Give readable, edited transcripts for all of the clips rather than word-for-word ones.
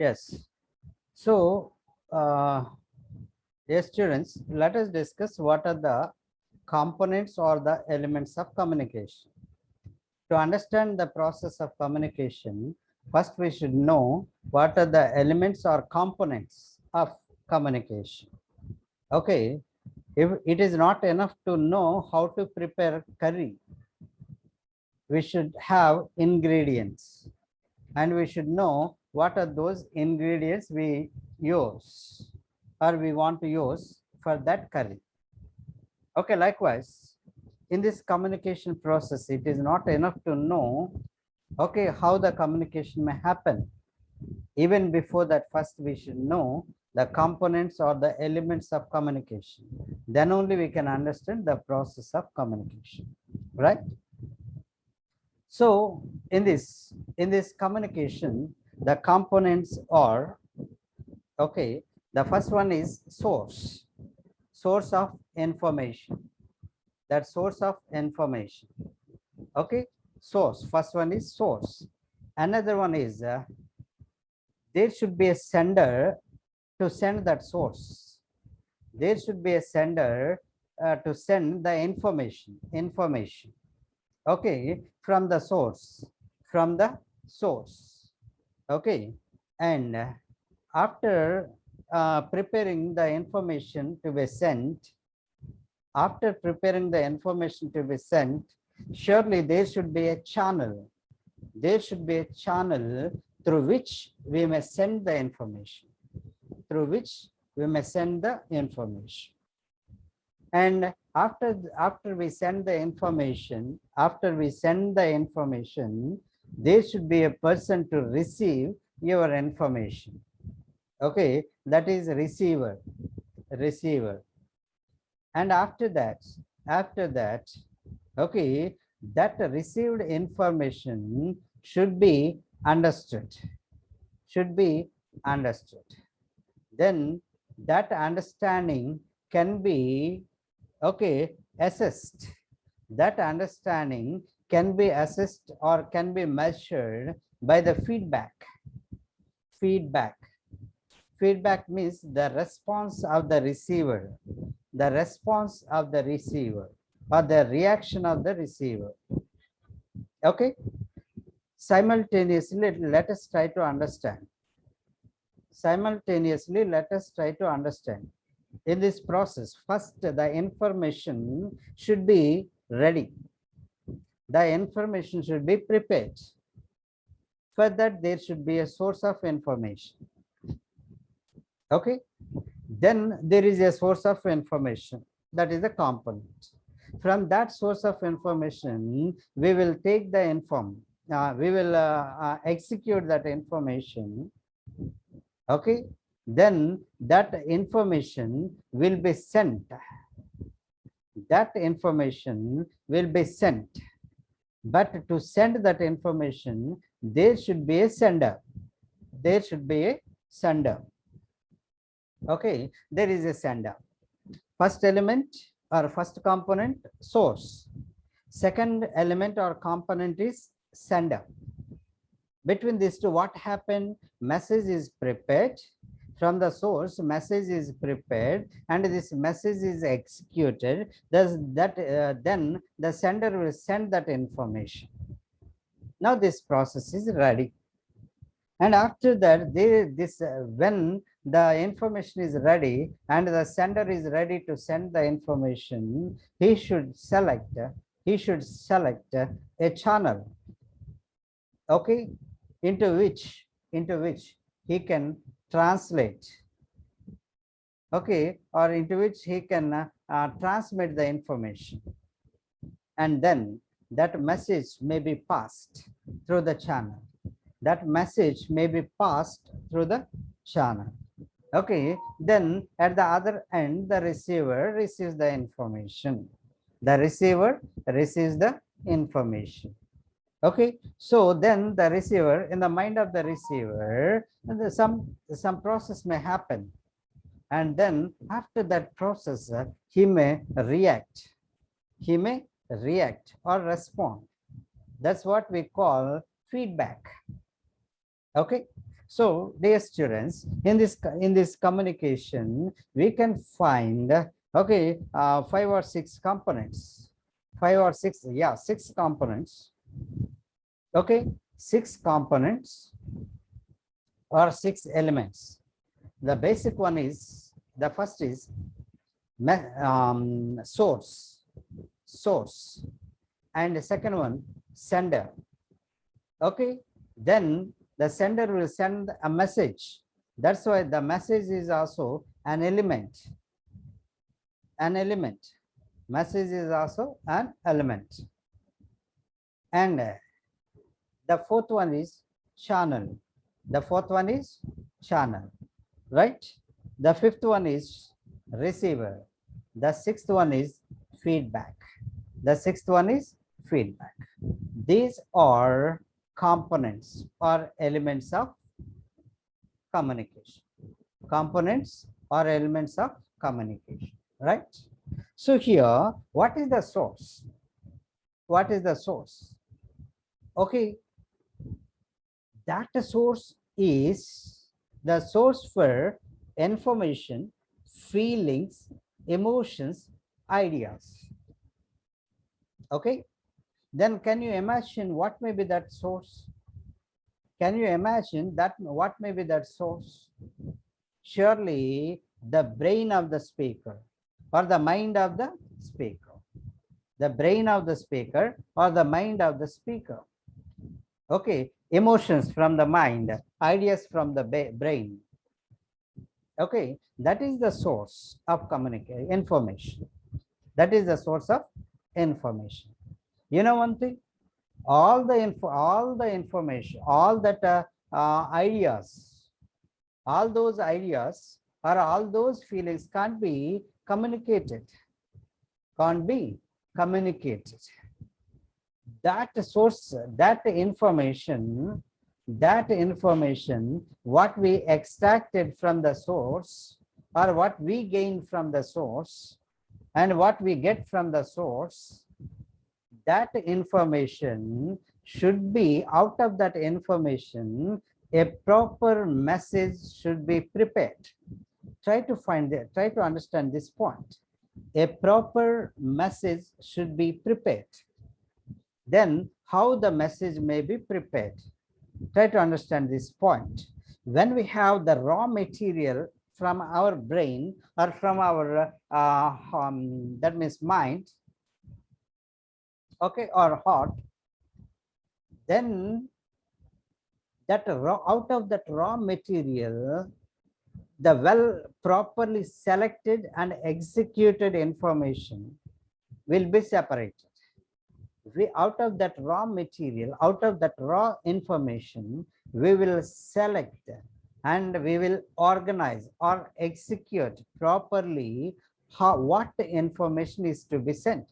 Yes. So, dear students, let us discuss what are the components or the elements of communication. To understand the process of communication, first we should know what are the elements or components of communication. Okay, if it is not enough to know how to prepare curry, we should have ingredients and we should know what are those ingredients we use or we want to use for that curry. Okay, likewise, in this communication process, it is not enough to know, okay, how the communication may happen. Even before that, first we should know the components or the elements of communication. Then only we can understand the process of communication, right? So in this communication, the components are, okay, the first one is source of information. That source of information. Okay, source. First one is source. Another one is there should be a sender to send that source. There should be a sender to send the information. Okay, from the source. Okay, and after preparing the information to be sent, surely there should be a channel. There should be a channel through which we may send the information. And after we send the information, there should be a person to receive your information. Okay, that is receiver. And after that, okay, that received information should be understood. Then that understanding can be, okay, assessed. That understanding can be assessed or can be measured by the feedback. Feedback means the response of the receiver, or the reaction of the receiver. Okay, simultaneously let us try to understand. In this process, first the information should be ready. The information should be prepared. For that, there should be a source of information. Okay, then there is a source of information, that is the component. From that source of information, we will take the execute that information. Okay, then that information will be sent. But to send that information, there should be a sender. Okay, there is a sender. First element or first component, source. Second element or component is sender. Between these two, what happened? Message is prepared from the source. Message is prepared, and this message is executed. Then the sender will send that information. Now this process is ready, and after that, when the information is ready and the sender is ready to send the information, he should select a channel, okay, into which he can translate, okay, or into which he can transmit the information, and then that message may be passed through the channel. Okay, then at the other end, the receiver receives the information. Okay, so then the receiver, in the mind of the receiver, some process may happen, and then after that process, he may react or respond. That's what we call feedback. Okay, So, dear students, in this communication, we can find okay 5 or 6 components, 5 or 6, yeah, 6 components. Okay, 6 components or 6 elements. The basic one is, the first is source, and the second one sender. Okay, then the sender will send a message. That's why the message is also an element. Message is also an element. And the fourth one is channel. Right? The fifth one is receiver. The sixth one is feedback. These are components or elements of communication. Right? So here, what is the source? Okay, that source is the source for information, feelings, emotions, ideas. Okay, then can you imagine what may be that source? Surely the brain of the speaker or the mind of the speaker. Okay, emotions from the mind, ideas from the brain. Okay, that is the source of information. You know one thing, all the information, all that ideas, all those ideas or all those feelings can't be communicated. That source, that information, what we extracted from the source, or what we gain from the source, and what we get from the source, that information should be, out of that information, a proper message should be prepared. Try to understand this point. A proper message should be prepared. Then how the message may be prepared? Try to understand this point. When we have the raw material from our brain or from our that means mind, okay, or heart, then that out of that raw material, the well properly selected and executed information will be separated. Out of that raw material, out of that raw information, we will select and we will organize or execute properly what information is to be sent,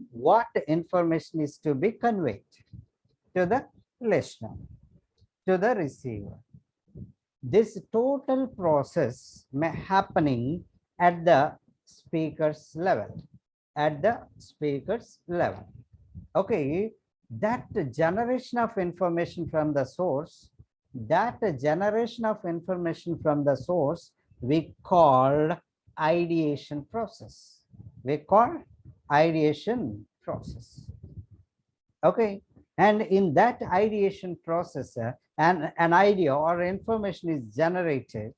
what information is to be conveyed to the listener, to the receiver. This total process may happening at the speaker's level. Okay, that generation of information from the source, we call ideation process. Okay, and in that ideation process, an idea or information is generated.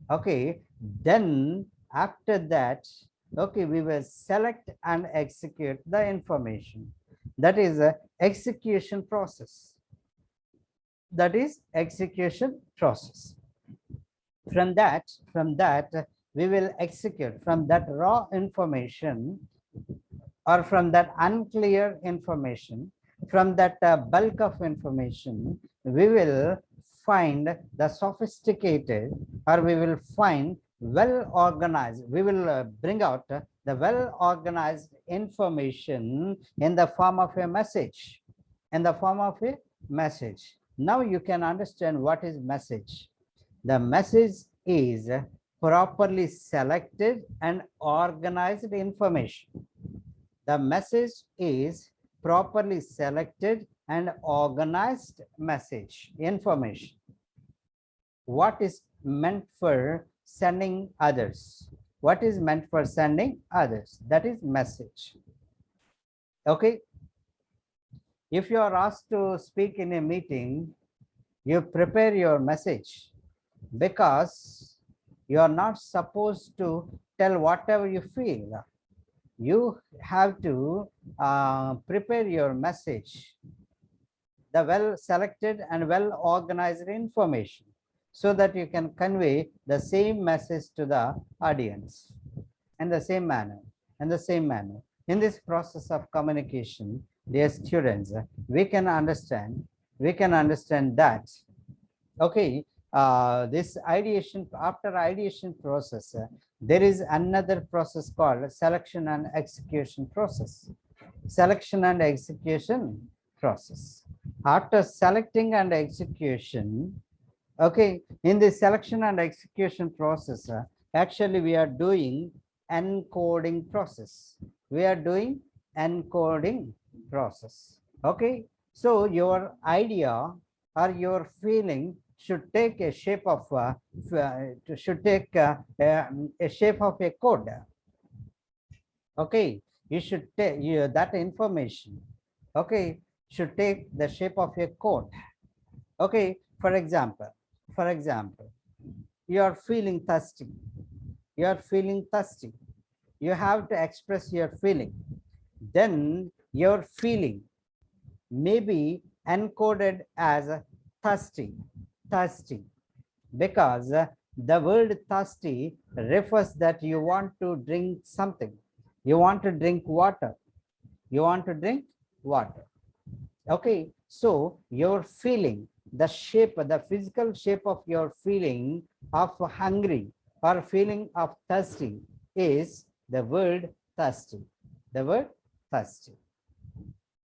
Okay, then after that, okay, we will select and execute the information. That is a execution process. From that we will execute from that raw information, or from that unclear information, from that bulk of information, we will find the sophisticated, or we will find well organized, we will bring out the well organized information in the form of a message. Now you can understand what is message. The message is properly selected and organized information. The message is properly selected and organized information. what is meant for sending others. What is meant for sending others? That is message. Okay. If you are asked to speak in a meeting, you prepare your message, because you are not supposed to tell whatever you feel. You have to prepare your message, the well selected and well organized information, so that you can convey the same message to the audience in the same manner. In this process of communication, dear students, we can understand that, okay, this ideation, after ideation process, there is another process called selection and execution process. Selection and execution process. After selecting and execution, okay, in the selection and execution process, actually we are doing encoding process. We are doing encoding process. Okay, so your idea or your feeling should take a shape of should take a shape of a code. Okay, you should take that information. Okay, should take the shape of a code. Okay, for example, you are feeling thirsty. You are feeling thirsty. You have to express your feeling. Then your feeling may be encoded as thirsty, because the word thirsty refers that you want to drink something. You want to drink water. Okay, so your feeling, the shape, the physical shape of your feeling of hungry or feeling of thirsty is the word thirsty.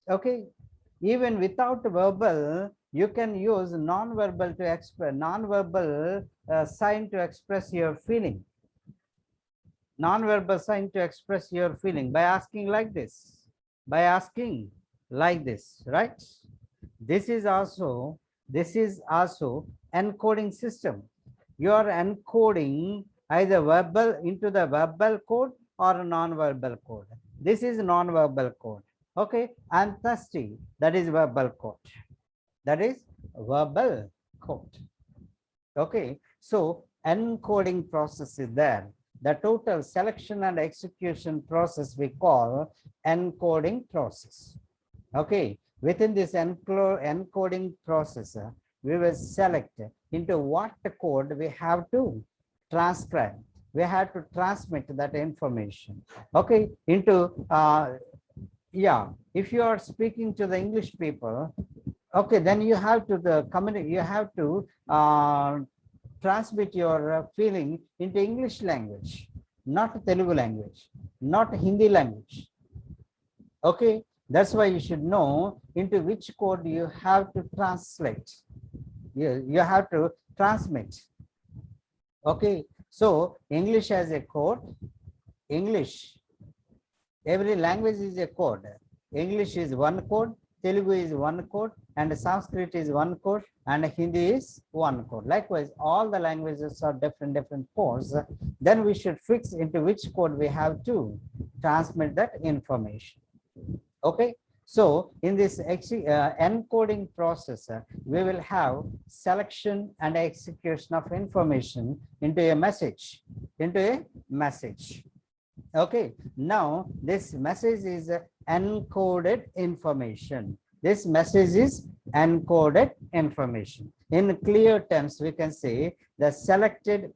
Okay, even without verbal, you can use non-verbal to express, non-verbal sign to express your feeling. Non-verbal sign to express your feeling by asking like this, right? This is also encoding system. You are encoding either verbal into the verbal code or non-verbal code. This is non-verbal code. Okay, I'm thirsty. That is verbal code. Okay, so encoding process is there. The total selection and execution process we call encoding process. Okay, within this encoding process, we will select into what code we have to transcribe. We have to transmit that information. Okay, into yeah, if you are speaking to the English people, okay, then you have to transmit your feeling into English language, not Telugu language, not Hindi language. Okay, that's why you should know into which code you have to translate. You have to transmit. Okay, so English has a code. English, every language is a code. English is one code, Telugu is one code, and Sanskrit is one code, and Hindi is one code. Likewise, all the languages are different codes. Then we should fix into which code we have to transmit that information. Okay, so in this encoding process, we will have selection and execution of information into a message. Okay, now this message is encoded information. This message is encoded information. In clear terms, we can say the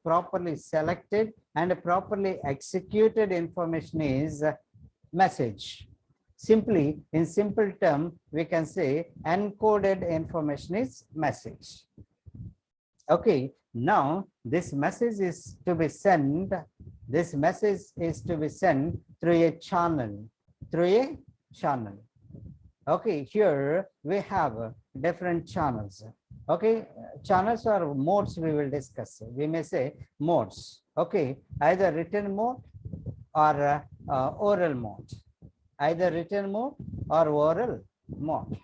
properly selected and properly executed information is message. Simply, in simple term, we can say encoded information is message. Okay, now this message is to be sent. This message is to be sent through a channel. Okay, here we have different channels. Okay, channels or modes we will discuss. We may say modes. Okay, either written mode or oral mode. Either written mode or oral mode.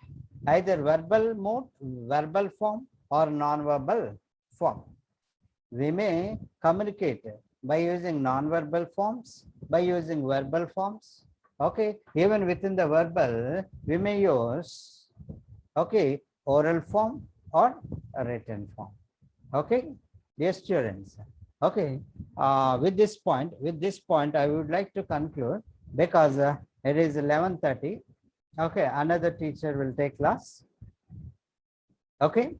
Either verbal mode, verbal form, or non-verbal form. We may communicate by using non-verbal forms, by using verbal forms. Okay, even within the verbal, we may use, okay, oral form or a written form. Okay, dear students. Okay, with this point, I would like to conclude because it is 11:30. Okay, another teacher will take class. Okay.